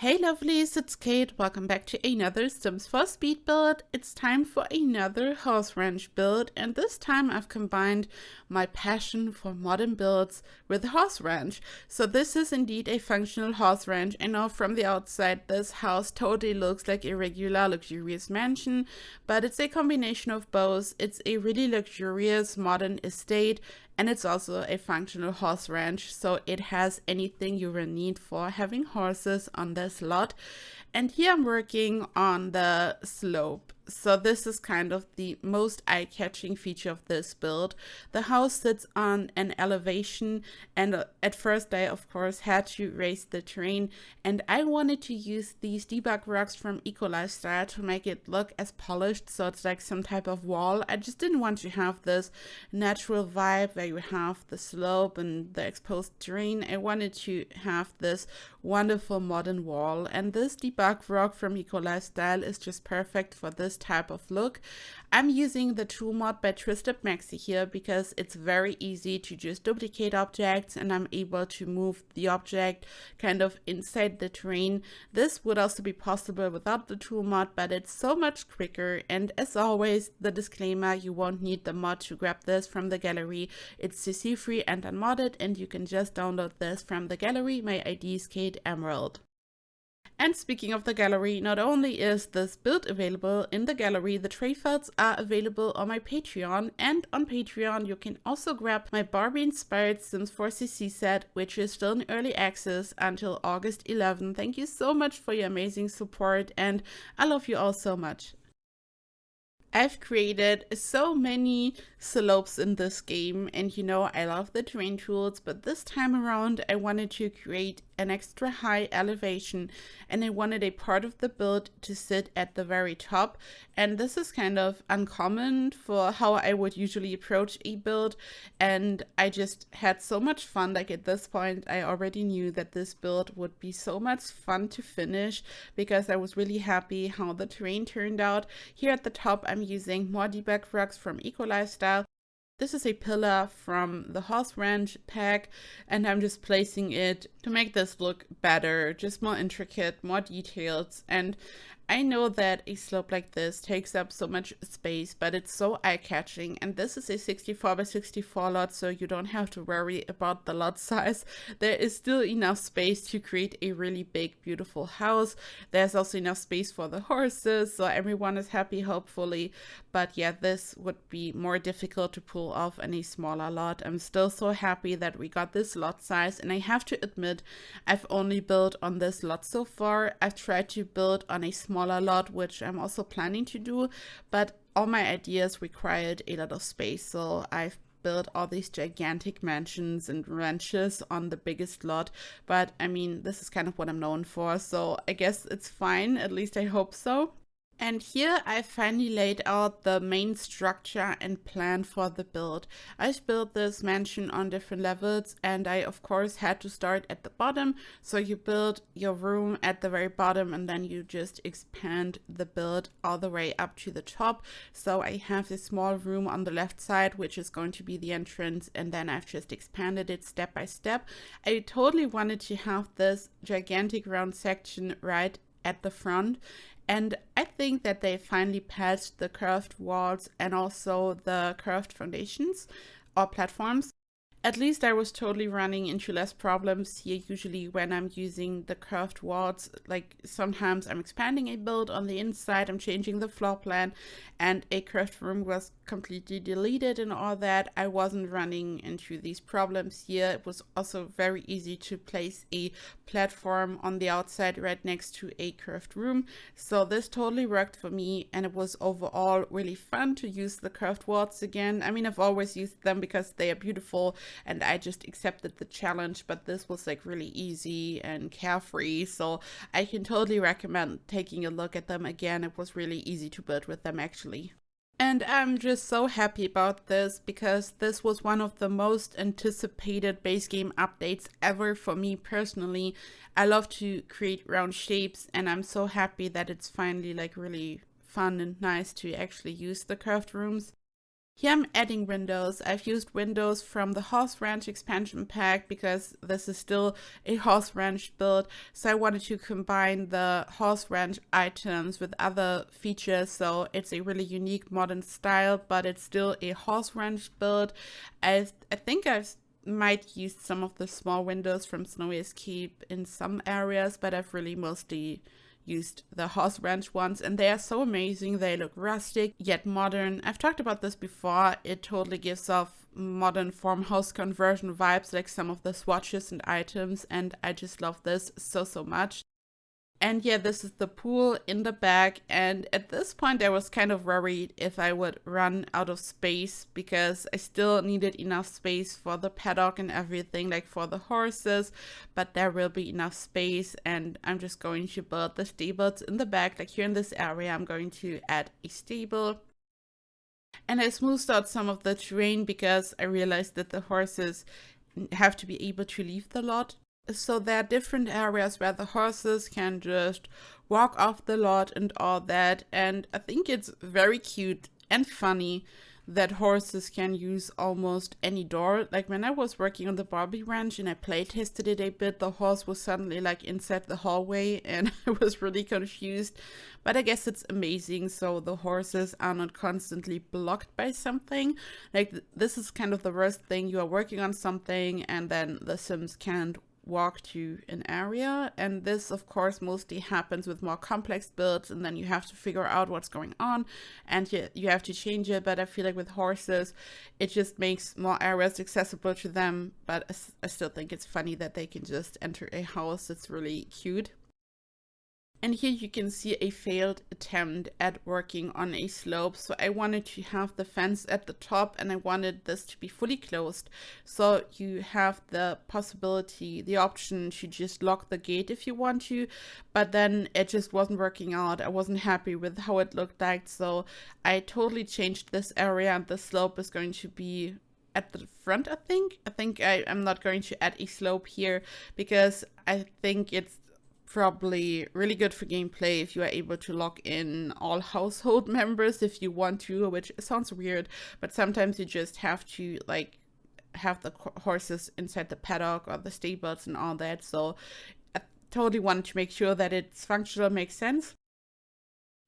Hey lovelies, it's Kate. Welcome back to another Sims 4 speed build. It's time for another horse ranch build, and this time I've combined my passion for modern builds with a horse ranch. So this is indeed a functional horse ranch. I know from the outside this house totally looks like a regular luxurious mansion, but it's a combination of both. It's a really luxurious modern estate, and it's also a functional horse ranch, so it has anything you will need for having horses on this lot. And here I'm working on the slope. So this is kind of the most eye-catching feature of this build. The house sits on an elevation, and at first I of course had to raise the terrain, and I wanted to use these debug rocks from Eco Lifestyle to make it look as polished, so it's like some type of wall. I just didn't want to have this natural vibe where you have the slope and the exposed terrain. I wanted to have this wonderful modern wall, and this debug rock from Eco Lifestyle is just perfect for this type of look. I'm using the tool mod by Twisted Maxi here because it's very easy to just duplicate objects, and I'm able to move the object kind of inside the terrain. This would also be possible without the tool mod, but it's so much quicker. And as always, the disclaimer, you won't need the mod to grab this from the gallery. It's CC free and unmodded, and you can just download this from the gallery. My ID is KateEmerald. And speaking of the gallery, not only is this build available in the gallery, the tray files are available on my Patreon, and on Patreon you can also grab my Barbie-inspired Sims 4CC set, which is still in early access until August 11. Thank you so much for your amazing support, and I love you all so much. I've created so many slopes in this game, and you know I love the terrain tools, but this time around I wanted to create an extra high elevation, and I wanted a part of the build to sit at the very top. And this is kind of uncommon for how I would usually approach a build, and I just had so much fun. Like at this point I already knew that this build would be so much fun to finish because I was really happy how the terrain turned out. Here at the top I'm using more debug rocks from Eco Lifestyle. This is a pillar from the Horse Ranch pack, and I'm just placing it to make this look better, just more intricate, more detailed. And I know that a slope like this takes up so much space, but it's so eye-catching, and this is a 64 by 64 lot, so you don't have to worry about the lot size. There is still enough space to create a really big, beautiful house. There's also enough space for the horses, so everyone is happy, hopefully. But yeah, this would be more difficult to pull off in a smaller lot. I'm still so happy that we got this lot size, and I have to admit, I've only built on this lot so far. I've tried to build on a smaller lot, which I'm also planning to do, but all my ideas required a lot of space, so I've built all these gigantic mansions and ranches on the biggest lot. But I mean, this is kind of what I'm known for, so I guess it's fine, at least I hope so. And here I finally laid out the main structure and plan for the build. I've built this mansion on different levels, and I of course had to start at the bottom. So you build your room at the very bottom, and then you just expand the build all the way up to the top. So I have this small room on the left side, which is going to be the entrance, and then I've just expanded it step by step. I totally wanted to have this gigantic round section right at the front. And I think that they finally passed the curved walls and also the curved foundations or platforms. At least I was totally running into less problems here. Usually when I'm using the curved walls, like sometimes I'm expanding a build on the inside, I'm changing the floor plan, and a curved room was completely deleted and all that. I wasn't running into these problems here. It was also very easy to place a platform on the outside right next to a curved room. So this totally worked for me, and it was overall really fun to use the curved walls again. I mean, I've always used them because they are beautiful, and I just accepted the challenge, but this was like really easy and carefree, so I can totally recommend taking a look at them again. It was really easy to build with them actually. And I'm just so happy about this because this was one of the most anticipated base game updates ever for me personally. I love to create round shapes, and I'm so happy that it's finally like really fun and nice to actually use the curved rooms. Here I'm adding windows. I've used windows from the Horse Ranch expansion pack because this is still a Horse Ranch build. So I wanted to combine the Horse Ranch items with other features. So it's a really unique modern style, but it's still a Horse Ranch build. I think I've might use some of the small windows from Snowy Escape in some areas, but I've really mostly used the Horse Ranch ones, and they are so amazing. They look rustic yet modern. I've talked about this before. It totally gives off modern farmhouse conversion vibes, like some of the swatches and items, and I just love this so much. And yeah, this is the pool in the back. And at this point, I was kind of worried if I would run out of space because I still needed enough space for the paddock and everything, like for the horses. But there will be enough space, and I'm just going to build the stables in the back. Like here in this area, I'm going to add a stable. And I smoothed out some of the terrain because I realized that the horses have to be able to leave the lot. So there are different areas where the horses can just walk off the lot and all that. And I think it's very cute and funny that horses can use almost any door. Like when I was working on the Barbie Ranch and I play tested it a bit, the horse was suddenly like inside the hallway and I was really confused. But I guess it's amazing so the horses are not constantly blocked by something. Like this is kind of the worst thing. You are working on something and then the Sims can't walk to an area, and this of course mostly happens with more complex builds, and then you have to figure out what's going on and you have to change it. But I feel like with horses it just makes more areas accessible to them, but I still think it's funny that they can just enter a house. It's really cute. And here you can see a failed attempt at working on a slope. So I wanted to have the fence at the top and I wanted this to be fully closed. So you have the possibility, the option to just lock the gate if you want to, but then it just wasn't working out. I wasn't happy with how it looked like. So I totally changed this area and the slope is going to be at the front, I think. I'm not going to add a slope here because I think it's probably really good for gameplay if you are able to lock in all household members if you want to, which sounds weird, but sometimes you just have to like have the horses inside the paddock or the stables and all that. So I totally wanted to make sure that it's functional, makes sense.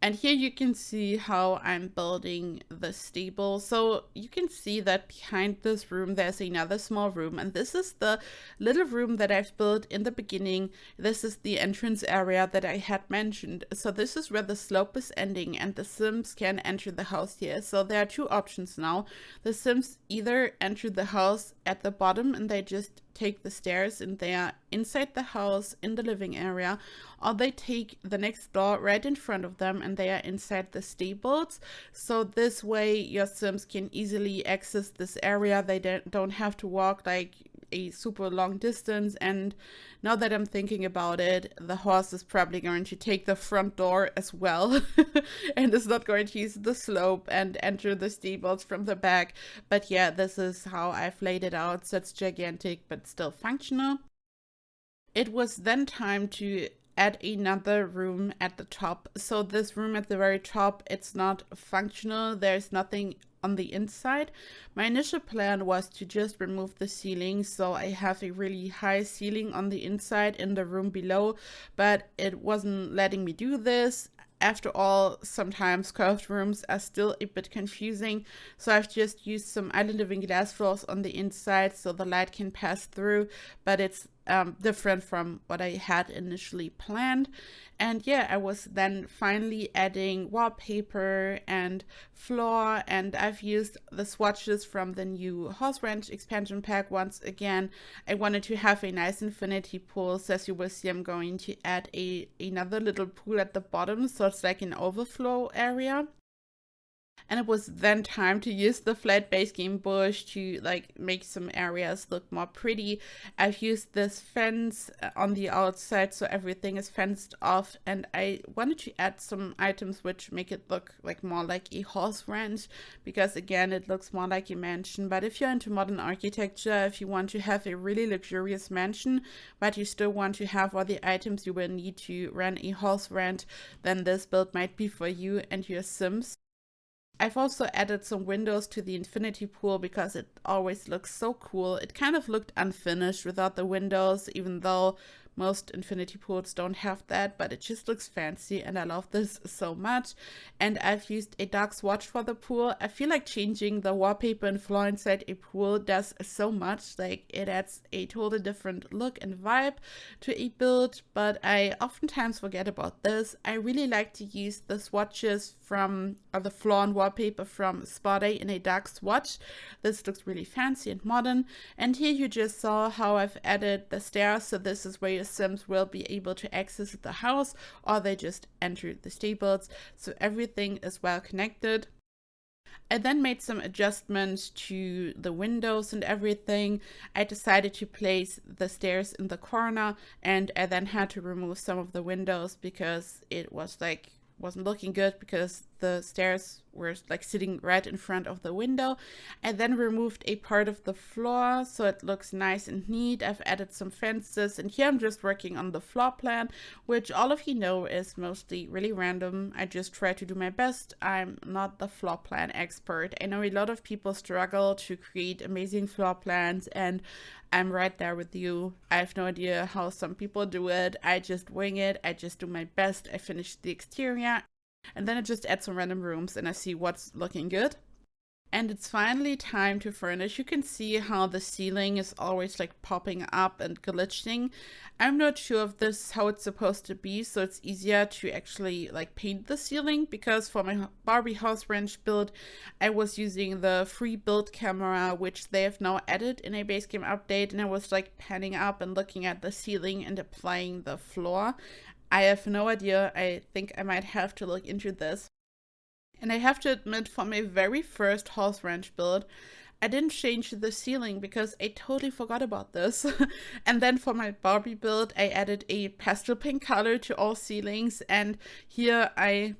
And here you can see how I'm building the stable. So you can see that behind this room, there's another small room. And this is the little room that I've built in the beginning. This is the entrance area that I had mentioned. So this is where the slope is ending and the Sims can enter the house here. So there are two options now. The Sims either enter the house at the bottom and they just take the stairs and they are inside the house in the living area, or they take the next door right in front of them and they are inside the stables. So this way your Sims can easily access this area. They don't have to walk like a super long distance. And now that I'm thinking about it, the horse is probably going to take the front door as well and is not going to use the slope and enter the stables from the back. But yeah, this is how I've laid it out. So it's gigantic but still functional. It was then time to add another room at the top. So this room at the very top, it's not functional. There's nothing on the inside. My initial plan was to just remove the ceiling, so I have a really high ceiling on the inside in the room below, but it wasn't letting me do this. After all, sometimes curved rooms are still a bit confusing, so I've just used some island living glass floors on the inside so the light can pass through, but it's different from what I had initially planned. And yeah, I was then finally adding wallpaper and floor, and I've used the swatches from the new Horse Ranch expansion pack once again. I wanted to have a nice infinity pool, so as you will see, I'm going to add another little pool at the bottom, so it's like an overflow area. And it was then time to use the flat base game bush to like make some areas look more pretty. I've used this fence on the outside so everything is fenced off, and I wanted to add some items which make it look like more like a horse ranch, because again it looks more like a mansion. But if you're into modern architecture, if you want to have a really luxurious mansion but you still want to have all the items you will need to run a horse ranch, then this build might be for you and your Sims. I've also added some windows to the infinity pool because it always looks so cool. It kind of looked unfinished without the windows, even though most infinity pools don't have that, but it just looks fancy and I love this so much. And I've used a dark swatch for the pool. I feel like changing the wallpaper and floor inside a pool does so much. Like, it adds a totally different look and vibe to a build, but I oftentimes forget about this. I really like to use the swatches from the floor and wallpaper from Spa Day in a dark swatch. This looks really fancy and modern. And here you just saw how I've added the stairs, so this is where your Sims will be able to access the house, or they just enter the stables, so everything is well connected. I then made some adjustments to the windows and everything. I decided to place the stairs in the corner, and I then had to remove some of the windows because it was like wasn't looking good because the stairs were like sitting right in front of the window. I then removed a part of the floor so it looks nice and neat. I've added some fences, and here I'm just working on the floor plan, which all of you know is mostly really random. I just try to do my best. I'm not the floor plan expert. I know a lot of people struggle to create amazing floor plans, and I'm right there with you. I have no idea how some people do it. I just wing it. I just do my best. I finish the exterior, and then I just add some random rooms and I see what's looking good. And it's finally time to furnish. You can see how the ceiling is always like popping up and glitching. I'm not sure if this is how it's supposed to be, so it's easier to actually like paint the ceiling, because for my Barbie house ranch build, I was using the free build camera, which they have now added in a base game update, and I was like panning up and looking at the ceiling and applying the floor. I have no idea. I think I might have to look into this. And I have to admit, for my very first house ranch build, I didn't change the ceiling because I totally forgot about this. And then for my Barbie build, I added a pastel pink color to all ceilings. And here I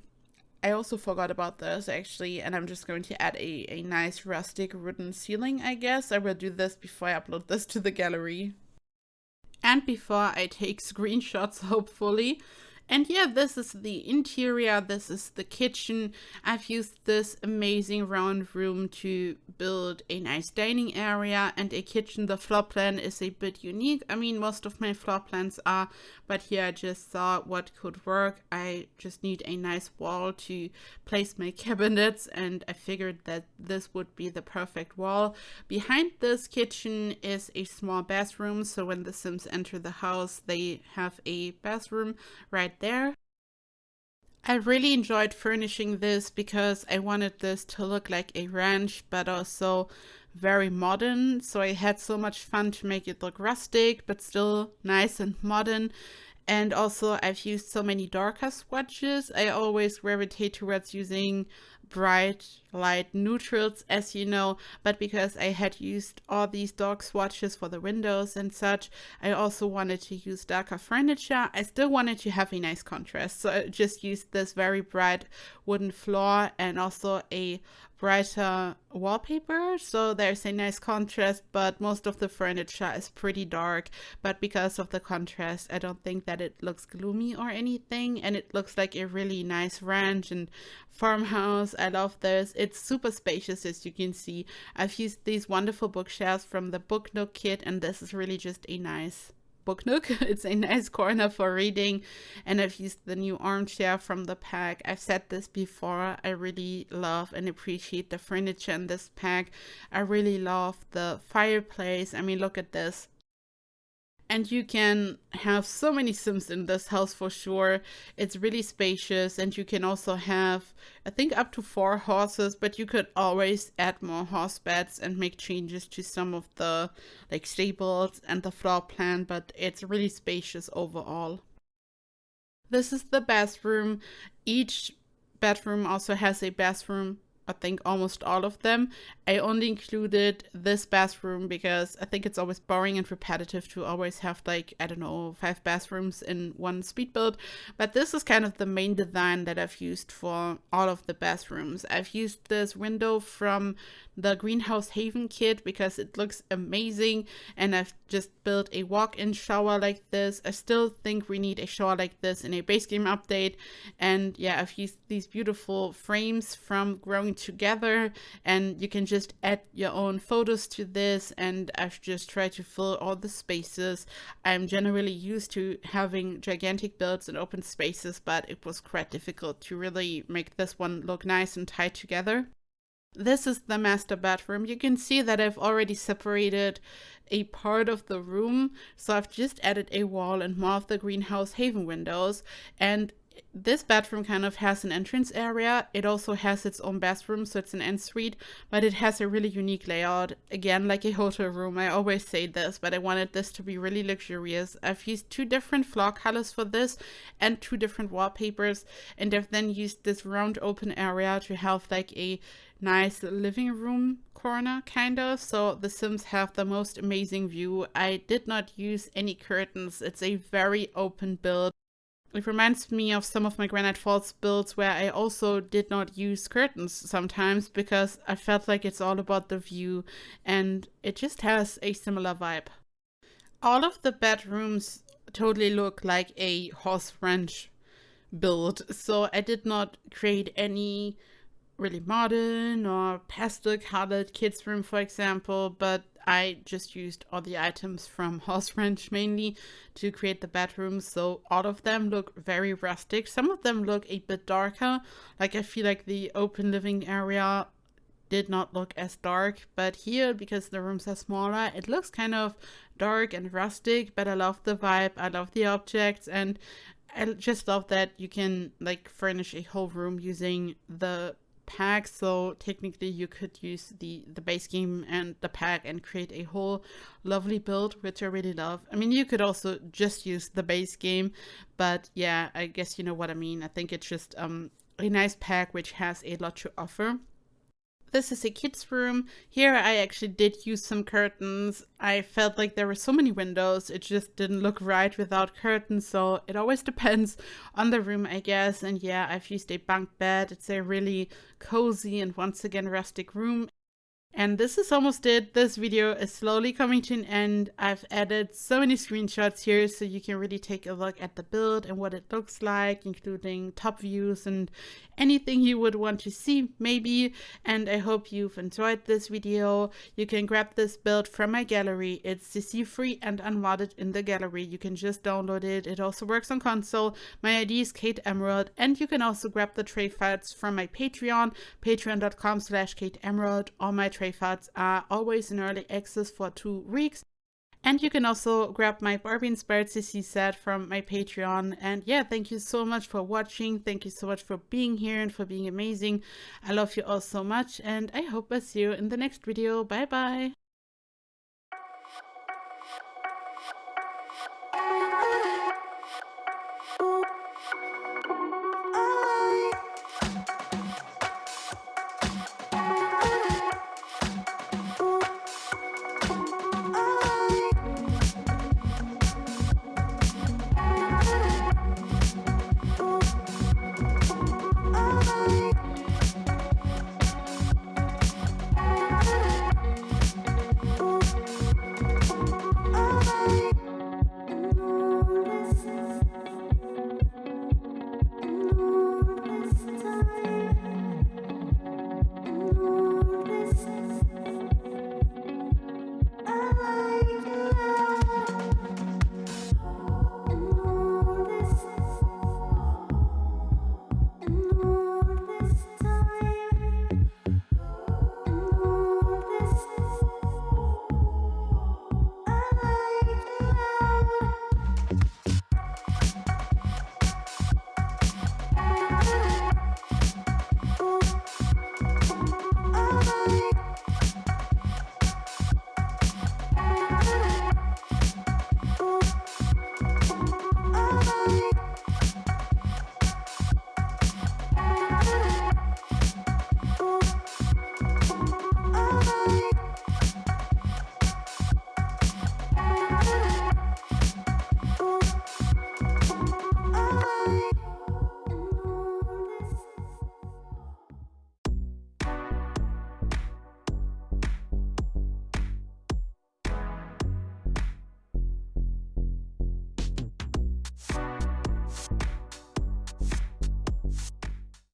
also forgot about this actually, and I'm just going to add a nice rustic wooden ceiling, I guess. I will do this before I upload this to the gallery. And before I take screenshots, hopefully. And yeah, this is the interior, this is the kitchen. I've used this amazing round room to build a nice dining area and a kitchen. The floor plan is a bit unique. I mean, most of my floor plans are, but here I just saw what could work. I just need a nice wall to place my cabinets, and I figured that this would be the perfect wall. Behind this kitchen is a small bathroom, so when the Sims enter the house, they have a bathroom right there. I really enjoyed furnishing this because I wanted this to look like a ranch, but also very modern. So I had so much fun to make it look rustic, but still nice and modern. And also I've used so many darker swatches. I always gravitate towards using bright light neutrals, as you know, but because I had used all these dark swatches for the windows and such, I also wanted to use darker furniture. I still wanted to have a nice contrast, so I just used this very bright wooden floor and also a brighter wallpaper, so there's a nice contrast, but most of the furniture is pretty dark. But because of the contrast, I don't think that it looks gloomy or anything, and it looks like a really nice ranch and farmhouse. I love this. It's super spacious, as you can see. I've used these wonderful bookshelves from the Book Nook kit, and this is really just a nice book nook. It's a nice corner for reading, and I've used the new armchair from the pack. I've said this before, I really love and appreciate the furniture in this pack. I really love the fireplace. I mean, look at this. And you can have so many Sims in this house for sure. It's really spacious, and you can also have, I think, up to 4 horses, but you could always add more horse beds and make changes to some of the like stables and the floor plan, but it's really spacious overall. This is the bathroom. Each bedroom also has a bathroom. I think almost all of them. I only included this bathroom because I think it's always boring and repetitive to always have like, I don't know, 5 bathrooms in one speed build. But this is kind of the main design that I've used for all of the bathrooms. I've used this window from the Greenhouse Haven kit because it looks amazing, and I've just built a walk-in shower like this. I still think we need a shower like this in a base game update. And yeah, I've used these beautiful frames from Growing together, and you can just add your own photos to this, and I've just tried to fill all the spaces. I'm generally used to having gigantic builds and open spaces, but it was quite difficult to really make this one look nice and tied together. This is the master bedroom. You can see that I've already separated a part of the room, so I've just added a wall and more of the greenhouse haven windows, and this bedroom kind of has an entrance area. It also has its own bathroom, so it's an ensuite, but it has a really unique layout. Again, like a hotel room, I always say this, but I wanted this to be really luxurious. I've used 2 different floor colors for this and 2 different wallpapers, and I've then used this round open area to have like a nice living room corner, kind of, so the Sims have the most amazing view. I did not use any curtains. It's a very open build. It reminds me of some of my Granite Falls builds where I also did not use curtains sometimes because I felt like it's all about the view, and it just has a similar vibe. All of the bedrooms totally look like a horse ranch build, so I did not create any really modern or pastel colored kids room, for example, but I just used all the items from Horse Ranch mainly to create the bedrooms, so all of them look very rustic. Some of them look a bit darker, like I feel like the open living area did not look as dark, but here, because the rooms are smaller, it looks kind of dark and rustic, but I love the vibe, I love the objects, and I just love that you can like furnish a whole room using the pack. So technically you could use the base game and the pack and create a whole lovely build, which I really love. I mean, you could also just use the base game, but yeah, I guess you know what I mean. I think it's just a nice pack which has a lot to offer. This is a kid's room. Here I actually did use some curtains. I felt like there were so many windows, it just didn't look right without curtains, so it always depends on the room, I guess. And yeah, I've used a bunk bed. It's a really cozy and once again rustic room. And this is almost it. This video is slowly coming to an end. I've added so many screenshots here so you can really take a look at the build and what it looks like, including top views and anything you would want to see maybe. And I hope you've enjoyed this video. You can grab this build from my gallery. It's CC free and unmodded in the gallery. You can just download it. It also works on console. My ID is KateEmerald, and you can also grab the trade files from my Patreon, patreon.com/KateEmerald. All my trade files are always in early access for 2 weeks. And you can also grab my Barbie inspired CC set from my Patreon. And yeah, thank you so much for watching. Thank you so much for being here and for being amazing. I love you all so much, and I hope I see you in the next video. Bye bye.